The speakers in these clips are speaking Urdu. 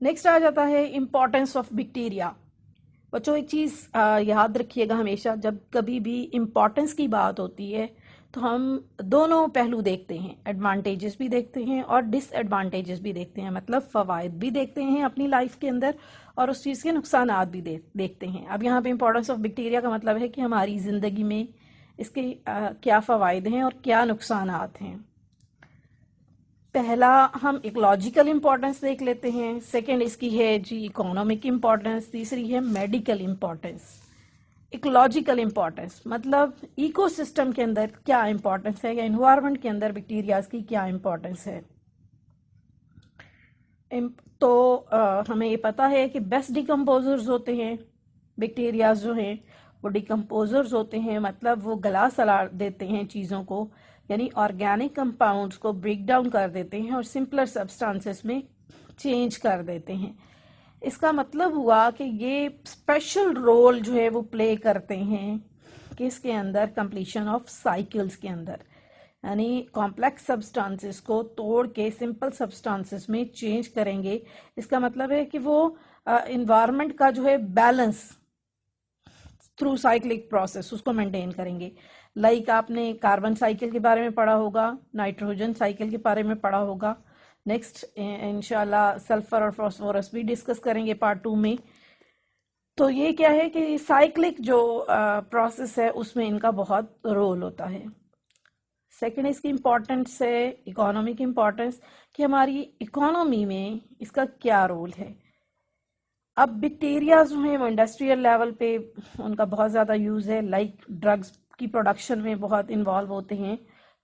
نیکسٹ آ جاتا ہے امپورٹنس آف بیکٹیریا. بچوں ایک چیز یاد رکھیے گا ہمیشہ، جب کبھی بھی امپورٹنس کی بات ہوتی ہے تو ہم دونوں پہلو دیکھتے ہیں، ایڈوانٹیجز بھی دیکھتے ہیں اور ڈس ایڈوانٹیجز بھی دیکھتے ہیں، مطلب فوائد بھی دیکھتے ہیں اپنی لائف کے اندر اور اس چیز کے نقصانات بھی دیکھتے ہیں. اب یہاں پہ امپورٹنس آف بیکٹیریا کا مطلب ہے کہ ہماری زندگی میں اس کے کیا فوائد ہیں اور کیا نقصانات ہیں. پہلا ہم اکولوجیکل امپورٹنس دیکھ لیتے ہیں، سیکنڈ اس کی ہے جی اکونومک امپورٹنس، تیسری ہے میڈیکل امپورٹنس. اکولوجیکل امپورٹنس مطلب ایکو سسٹم کے اندر کیا امپورٹنس ہے یا انوائرمنٹ کے اندر بیکٹیریاز کی کیا امپورٹنس ہے. تو ہمیں یہ پتا ہے کہ بیسٹ ڈیکمپوزرز ہوتے ہیں بیکٹیریاز جو ہیں، وہ ڈیکمپوزرز ہوتے ہیں، مطلب وہ گلا سلا دیتے ہیں چیزوں کو، یعنی آرگینک کمپاؤنڈز کو بریک ڈاؤن کر دیتے ہیں اور سمپلر سبسٹانسز میں چینج کر دیتے ہیں. اس کا مطلب ہوا کہ یہ اسپیشل رول جو ہے وہ پلے کرتے ہیں کس کے اندر، کمپلیشن آف سائیکلز کے اندر، یعنی کمپلیکس سبسٹانسز کو توڑ کے سمپل سبسٹانسز میں چینج کریں گے. اس کا مطلب ہے کہ وہ انوائرمنٹ کا جو ہے بیلنس تھرو سائیکلک پروسیس اس کو مینٹین کریں گے. لائک آپ نے کاربن سائیکل کے بارے میں پڑھا ہوگا، نائٹروجن سائیکل کے بارے میں پڑھا ہوگا. نیکسٹ انشاءاللہ سلفر اور فاسفورس بھی ڈسکس کریں گے پارٹ 2 میں. تو یہ کیا ہے کہ سائیکلک جو پروسیس ہے اس میں ان کا بہت رول ہوتا ہے. سیکنڈ اس کی امپورٹنس ہے اکانومک امپورٹنس، کہ ہماری اکانومی میں اس کا کیا رول ہے. اب بیکٹیریاز جو ہیں وہ انڈسٹریل لیول پہ ان کا بہت زیادہ یوز ہے، لائک ڈرگز کی پروڈکشن میں بہت انوالو ہوتے ہیں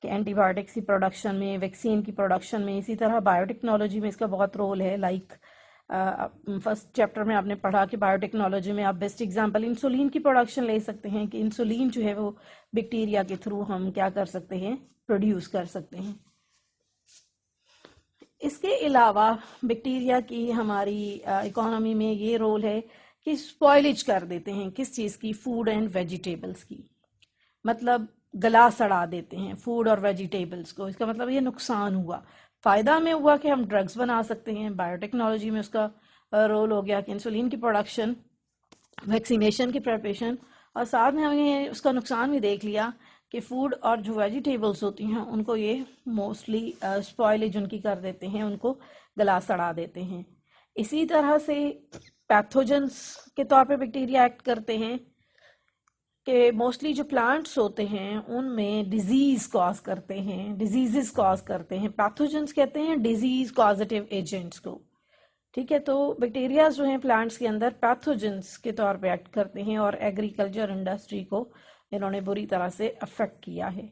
کہ اینٹی بایوٹکس کی پروڈکشن میں، ویکسین کی پروڈکشن میں. اسی طرح بایوٹیکنالوجی میں اس کا بہت رول ہے، لائک فرسٹ چیپٹر میں آپ نے پڑھا کہ بایوٹیکنالوجی میں آپ بیسٹ ایگزامپل انسولین کی پروڈکشن لے سکتے ہیں کہ انسولین جو ہے وہ بیکٹیریا کے تھرو ہم کیا کر سکتے ہیں، پروڈیوس کر سکتے ہیں. اس کے علاوہ بیکٹیریا کی ہماری اکانومی میں یہ رول ہے کہ اسپوائلج کر دیتے ہیں کس چیز کی، فوڈ اینڈ ویجیٹیبلز کی، مطلب گلا سڑا دیتے ہیں فوڈ اور ویجیٹیبلز کو. اس کا مطلب یہ نقصان ہوا. فائدہ میں ہوا کہ ہم ڈرگز بنا سکتے ہیں، بایوٹیکنالوجی میں اس کا رول ہو گیا کہ انسولین کی پروڈکشن، ویکسینیشن کی پریپریشن، اور ساتھ میں ہم نے اس کا نقصان بھی دیکھ لیا کہ فوڈ اور جو ویجیٹیبلز ہوتی ہیں ان کو یہ موسٹلی اسپوائلج ان کی کر دیتے ہیں، ان کو گلا سڑا دیتے ہیں. اسی طرح سے پیتھوجنس کے طور پہ بیکٹیریا ایکٹ کرتے ہیں کہ موسٹلی جو پلانٹس ہوتے ہیں ان میں ڈیزیز کاز کرتے ہیں، ڈیزیزز کاز کرتے ہیں. پیتھوجنس کہتے ہیں ڈیزیز کازیٹیو ایجنٹس کو. ٹھیک ہے، تو بیکٹیریاز جو ہیں پلانٹس کے اندر پیتھوجنس کے طور پہ ایکٹ کرتے ہیں اور ایگریکلچر انڈسٹری کو انہوں نے بری طرح سے افیکٹ کیا ہے.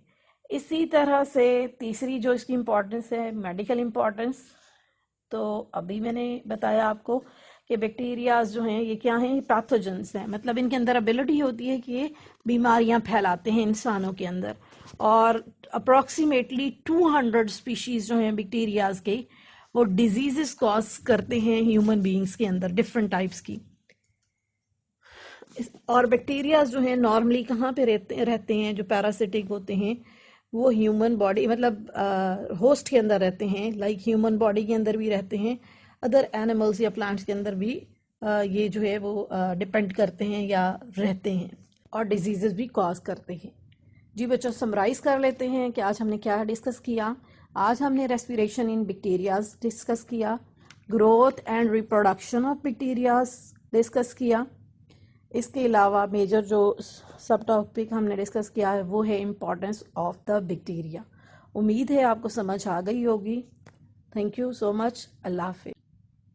اسی طرح سے تیسری جو اس کی امپورٹنس ہے میڈیکل امپورٹنس. تو ابھی میں نے بتایا آپ کو کہ بیکٹیریاز جو ہیں یہ کیا ہیں، پیتھوجنس ہیں، مطلب ان کے اندر ابیلٹی ہوتی ہے کہ یہ بیماریاں پھیلاتے ہیں انسانوں کے اندر. اور اپروکسیمیٹلی 200 اسپیشیز جو ہیں بیکٹیریاز کے وہ ڈیزیزز کاز کرتے ہیں ہیومن بینگز کے اندر، ڈفرنٹ ٹائپس کی. اور بیکٹیریاز جو ہیں نارملی کہاں پہ رہتے ہیں، جو پیراسٹک ہوتے ہیں وہ ہیومن باڈی مطلب ہوسٹ کے اندر رہتے ہیں، لائک ہیومن باڈی کے اندر بھی رہتے ہیں، ادر اینیملز یا پلانٹس کے اندر بھی یہ جو ہے وہ ڈپینڈ کرتے ہیں یا رہتے ہیں اور ڈیزیزز بھی کاز کرتے ہیں. جی بچوں سمرائز کر لیتے ہیں کہ آج ہم نے کیا ڈسکس کیا. آج ہم نے ریسپیریشن ان بیکٹیریاز ڈسکس کیا، growth and reproduction of bacterias discuss کیا. اس کے علاوہ میجر جو سب ٹاپک ہم نے ڈسکس کیا ہے وہ ہے امپورٹنس آف دا بیکٹیریا. امید ہے آپ کو سمجھ آ گئی ہوگی. تھینک یو سو مچ. اللہ حافظ.